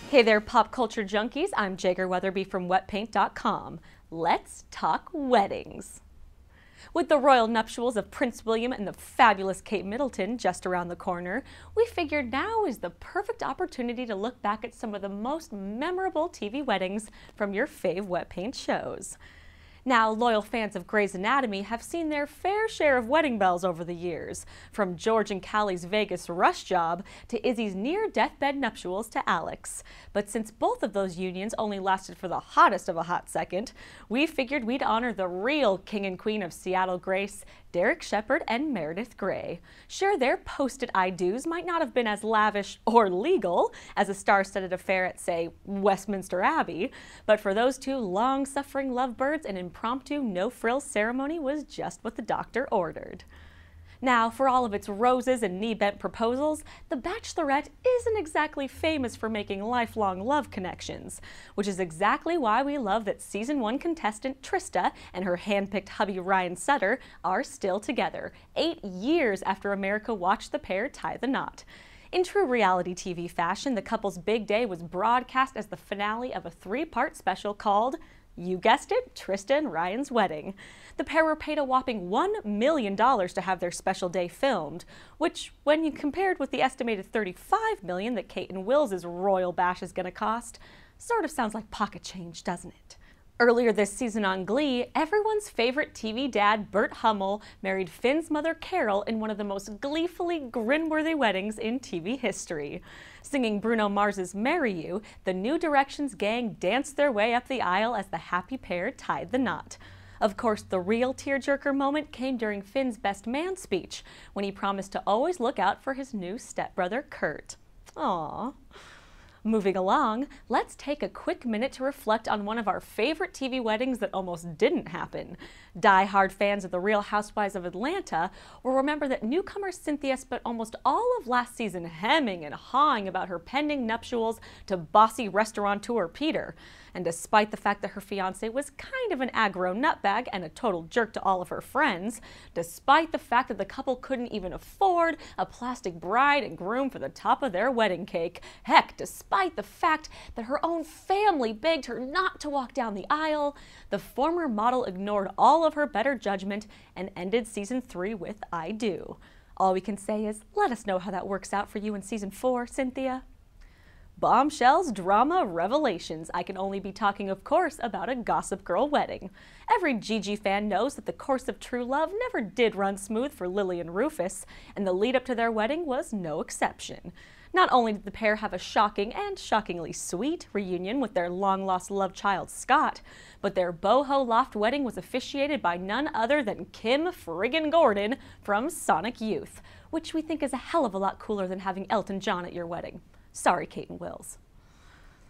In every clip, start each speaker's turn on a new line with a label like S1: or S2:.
S1: Hey there, pop culture junkies. I'm Jagger Weatherby from Wetpaint.com. Let's talk weddings. With the royal nuptials of Prince William and the fabulous Kate Middleton just around the corner, we figured now is the perfect opportunity to look back at some of the most memorable TV weddings from your fave Wetpaint shows. Now, loyal fans of Grey's Anatomy have seen their fair share of wedding bells over the years, from George and Callie's Vegas rush job to Izzie's near-deathbed nuptials to Alex. But since both of those unions only lasted for the hottest of a hot second, we figured we'd honor the real king and queen of Seattle grace, Sheperd and Meredith Grey. Sure, their posted I-dos might not have been as lavish or legal as a star-studded affair at, say, Westminster Abbey, but for those two long-suffering lovebirds, an impromptu no-frills ceremony was just what the doctor ordered. Now, for all of its roses and knee-bent proposals, The Bachelorette isn't exactly famous for making lifelong love connections, which is exactly why we love that Season 1 contestant Trista and her hand-picked hubby Ryan Sutter are still together, 8 years after America watched the pair tie the knot. In true reality TV fashion, the couple's big day was broadcast as the finale of a 3-part special called, you guessed it, Trista and Ryan's Wedding. The pair were paid a whopping $1 million to have their special day filmed, which, when you compared with the estimated $35 million that Kate and Will's royal bash is going to cost, sort of sounds like pocket change, doesn't it? Earlier this season on GLEE, everyone's favorite TV dad, Bert Hummel, married Finn's mother, Carol, in one of the most gleefully grin-worthy weddings in TV history. Singing Bruno Mars's Marry You, the New Directions gang danced their way up the aisle as the happy pair tied the knot. Of course, the real tearjerker moment came during Finn's best man speech, when he promised to always look out for his new stepbrother, Kurt. Aww. Moving along, let's take a quick minute to reflect on one of our favorite TV weddings that almost didn't happen. Die-hard fans of The Real Housewives of Atlanta will remember that newcomer Cynthia spent almost all of last season hemming and hawing about her pending nuptials to bossy restaurateur Peter. And despite the fact that her fiancé was kind of an aggro nutbag and a total jerk to all of her friends, despite the fact that the couple couldn't even afford a plastic bride and groom for the top of their wedding cake, heck, despite the fact that her own family begged her not to walk down the aisle, the former model ignored all of her better judgment and ended season 3 with I do. All we can say is, let us know how that works out for you in season 4, Cynthia. Bombshells, drama, revelations. I can only be talking, of course, about a Gossip Girl wedding. Every Gigi fan knows that the course of true love never did run smooth for Lily and Rufus, and the lead up to their wedding was no exception. Not only did the pair have a shocking and shockingly sweet reunion with their long-lost love child Scott, but their boho loft wedding was officiated by none other than Kim friggin' Gordon from Sonic Youth, which we think is a hell of a lot cooler than having Elton John at your wedding. Sorry, Kate and Wills.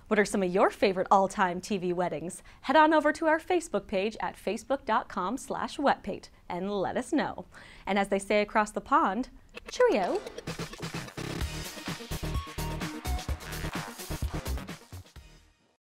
S1: What are some of your favorite all-time TV weddings? Head on over to our Facebook page at facebook.com/wetpaint and let us know. And as they say across the pond, cheerio!